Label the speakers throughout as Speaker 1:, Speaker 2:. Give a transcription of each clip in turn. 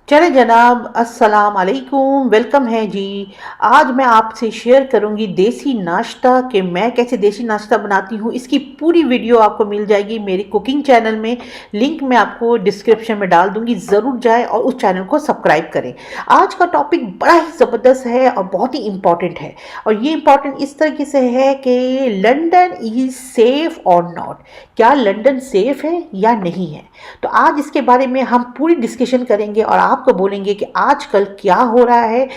Speaker 1: चले जनाब, अस्सलाम वालेकुम, वेलकम है जी। आज मैं आपसे शेयर करूंगी देसी नाश्ता कि मैं कैसे देसी नाश्ता बनाती हूँ। इसकी पूरी वीडियो आपको मिल जाएगी मेरी कुकिंग चैनल में। लिंक मैं आपको डिस्क्रिप्शन में डाल दूंगी, ज़रूर जाएं और उस चैनल को सब्सक्राइब करें। आज का टॉपिक बड़ा ही ज़बरदस्त है और बहुत ही इम्पॉर्टेंट है। और ये इम्पॉर्टेंट इस तरीके से है कि लंदन इज़ सेफ़ और नॉट। क्या लंदन सेफ़ है या नहीं है? तो आज इसके बारे में हम पूरी डिस्कशन करेंगे और आपको बोलेंगे कि आजकल क्या हो रहा है।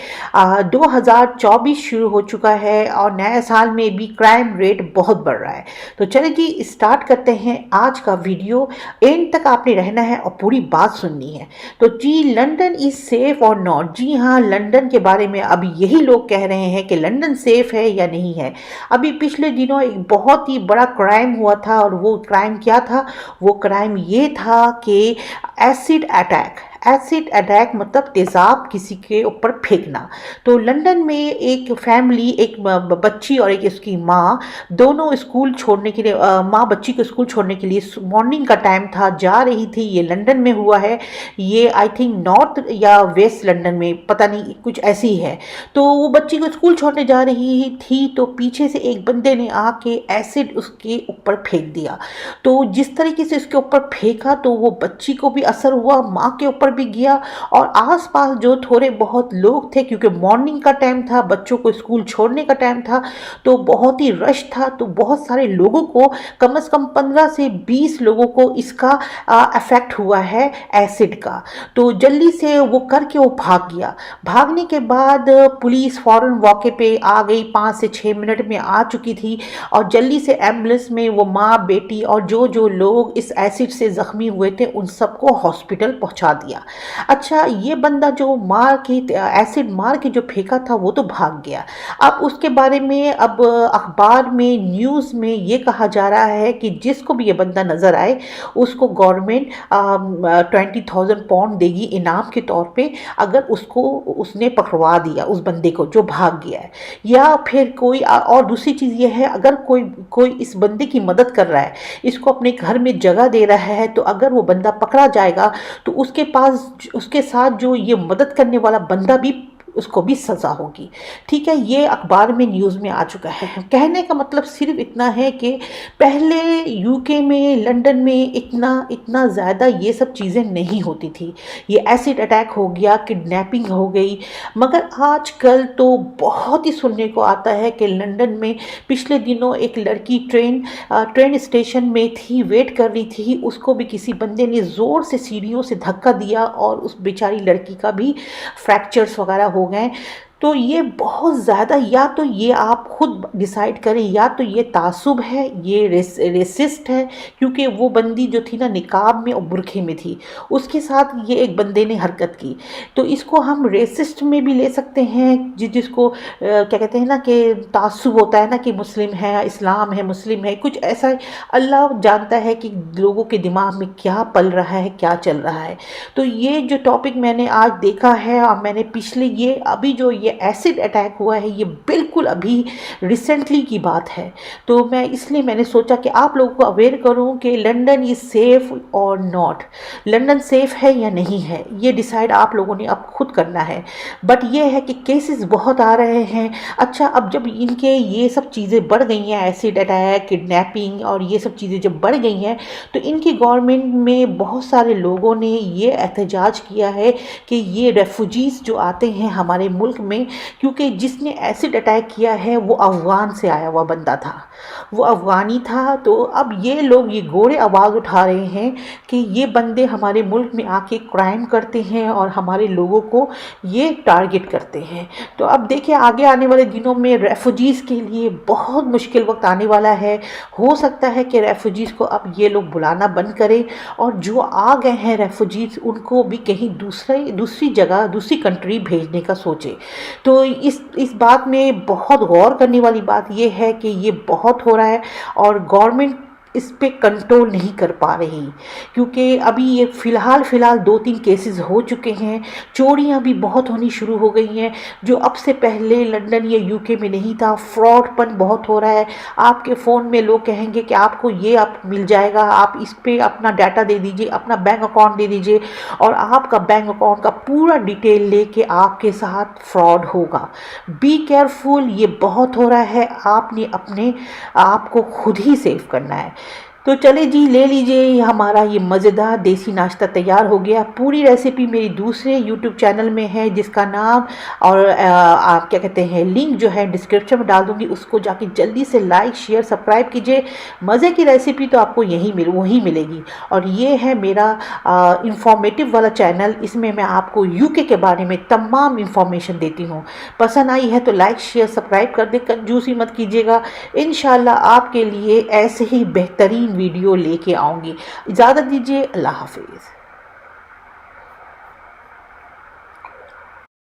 Speaker 1: 2024 शुरू हो चुका है और नए साल में भी क्राइम रेट बहुत बढ़ रहा है। तो चलिए जी, स्टार्ट करते हैं आज का वीडियो। एंड तक आपने रहना है और पूरी बात सुननी है। तो जी, लंदन इज सेफ और नॉट। जी हाँ, लंदन के बारे में अभी यही लोग कह रहे हैं कि लंदन सेफ है या नहीं है। अभी पिछले दिनों एक बहुत ही बड़ा क्राइम हुआ था और वो क्राइम क्या था? वो क्राइम ये था कि एसिड अटैक मतलब तेज़ाब किसी के ऊपर फेंकना। तो लंदन में एक फैमिली, एक बच्ची और एक उसकी माँ, दोनों स्कूल छोड़ने के लिए, माँ बच्ची को स्कूल छोड़ने के लिए मॉर्निंग का टाइम था, जा रही थी। ये लंदन में हुआ है। ये आई थिंक नॉर्थ या वेस्ट लंदन में, पता नहीं, कुछ ऐसी है। तो वो बच्ची को स्कूल छोड़ने जा रही थी तो पीछे से एक बंदे ने आके एसिड उसके ऊपर फेंक दिया। तो जिस तरीके से उसके ऊपर फेंका तो वो बच्ची को भी असर हुआ, माँ के ऊपर भी गया और आसपास जो थोड़े बहुत लोग थे, क्योंकि मॉर्निंग का टाइम था, बच्चों को स्कूल छोड़ने का टाइम था, तो बहुत ही रश था। तो बहुत सारे लोगों को, कम से कम 15 से 20 लोगों को इसका अफेक्ट हुआ है एसिड का। तो जल्दी से वो करके वो भाग गया। भागने के बाद पुलिस फौरन मौके पे आ गई, 5 से 6 मिनट में आ चुकी थी और जल्दी से एम्बुलेंस में वो माँ बेटी और जो जो लोग इस एसिड से ज़ख्मी हुए थे उन सबको हॉस्पिटल पहुंचा दिया। अच्छा, ये बंदा जो मार के एसिड मार के जो फेंका था वो तो भाग गया। अब उसके बारे में अब अखबार में, न्यूज़ में ये कहा जा रहा है कि जिसको भी ये बंदा नज़र आए उसको गवर्नमेंट 20,000 पाउंड देगी इनाम के तौर पे, अगर उसको उसने पकड़वा दिया उस बंदे को जो भाग गया है। या फिर कोई और दूसरी चीज़ ये है, अगर कोई कोई इस बंदे की मदद कर रहा है, इसको अपने घर में जगह दे रहा है, तो अगर वो बंदा पकड़ा जाएगा तो उसके पास, उसके साथ जो ये मदद करने वाला बंदा भी, उसको भी सज़ा होगी। ठीक है, ये अखबार में, न्यूज़ में आ चुका है। कहने का मतलब सिर्फ इतना है कि पहले यूके में, लंदन में इतना इतना ज़्यादा ये सब चीज़ें नहीं होती थी। ये एसिड अटैक हो गया, किडनैपिंग हो गई, मगर आजकल तो बहुत ही सुनने को आता है कि लंदन में पिछले दिनों एक लड़की ट्रेन स्टेशन में थी, वेट कर रही थी, उसको भी किसी बंदे ने ज़ोर से सीढ़ियों से धक्का दिया और उस बेचारी लड़की का भी फ्रैक्चर्स वगैरह हो गए। तो ये बहुत ज़्यादा, या तो ये आप खुद डिसाइड करें, या तो ये तासुब है, ये रेसिस्ट है, क्योंकि वो बंदी जो थी ना, निकाब में और बुरखे में थी, उसके साथ ये एक बंदे ने हरकत की। तो इसको हम रेसिस्ट में भी ले सकते हैं, जिसको क्या कहते हैं ना कि तासुब होता है ना, कि मुस्लिम है, इस्लाम है, मुस्लिम है, कुछ ऐसा। अल्लाह जानता है कि लोगों के दिमाग में क्या पल रहा है, क्या चल रहा है। तो ये जो टॉपिक मैंने आज देखा है, और मैंने पिछले, ये अभी जो ये एसिड अटैक हुआ है, ये बिल्कुल अभी रिसेंटली की बात है। तो मैं इसलिए मैंने सोचा कि आप लोगों को अवेयर करूं कि लंदन इज़ सेफ़ और नॉट। लंदन सेफ़ है या नहीं है, ये डिसाइड आप लोगों ने अब खुद करना है। बट ये है कि केसेस बहुत आ रहे हैं। अच्छा, अब जब इनके ये सब चीज़ें बढ़ गई हैं, एसिड अटैक, किडनैपिंग और ये सब चीज़ें जब बढ़ गई हैं, तो इनकी गवर्नमेंट में बहुत सारे लोगों ने ये एहतजाज किया है कि ये रेफ्यूजीज़ जो आते हैं हमारे मुल्क में, क्योंकि जिसने एसिड अटैक किया है वो अफ़गान से आया हुआ बंदा था, वो अफ़गानी था। तो अब ये लोग, ये गोरे आवाज़ उठा रहे हैं कि ये बंदे हमारे मुल्क में आके क्राइम करते हैं और हमारे लोगों को ये टारगेट करते हैं। तो अब देखिए, आगे आने वाले दिनों में रेफ्यूजीज़ के लिए बहुत मुश्किल वक्त आने वाला है। हो सकता है कि रेफ्यूजीज़ को अब ये लोग बुलाना बंद करें और जो आ गए हैं रेफ्यूजीज़ उनको भी कहीं दूसरी जगह, दूसरी कंट्री भेजने का सोचे। तो इस बात में बहुत गौर करने वाली बात यह है कि ये बहुत हो रहा है और गवर्नमेंट इस पे कंट्रोल नहीं कर पा रही, क्योंकि अभी ये फ़िलहाल 2-3 केसेस हो चुके हैं। चोरियां भी बहुत होनी शुरू हो गई हैं, जो अब से पहले लंदन या यूके में नहीं था। फ्रॉडपन बहुत हो रहा है। आपके फ़ोन में लोग कहेंगे कि आपको ये आप मिल जाएगा, आप इस पे अपना डाटा दे दीजिए, अपना बैंक अकाउंट दे दीजिए, और आपका बैंक अकाउंट का पूरा डिटेल लेके आपके साथ फ्रॉड होगा। बी केयरफुल, ये बहुत हो रहा है। आपने अपने आप को खुद ही सेव करना है। तो चले जी, ले लीजिए, हमारा ये मज़ेदार देसी नाश्ता तैयार हो गया। पूरी रेसिपी मेरी दूसरे यूट्यूब चैनल में है, जिसका नाम और आप क्या कहते हैं, लिंक जो है डिस्क्रिप्शन में डाल दूंगी, उसको जाके जल्दी से लाइक शेयर सब्सक्राइब कीजिए। मज़े की रेसिपी तो आपको वहीं मिलेगी। और ये है मेरा इंफॉर्मेटिव वाला चैनल, इसमें मैं आपको यूके के बारे में तमाम इंफॉर्मेशन देती हूँ। पसंद आई है तो लाइक शेयर सब्सक्राइब कर दे, कंजूसी मत कीजिएगा। इंशाल्लाह आपके लिए ऐसे ही बेहतरीन वीडियो लेके आऊँगी। इजाज़त दीजिए, अल्लाह हाफिज़।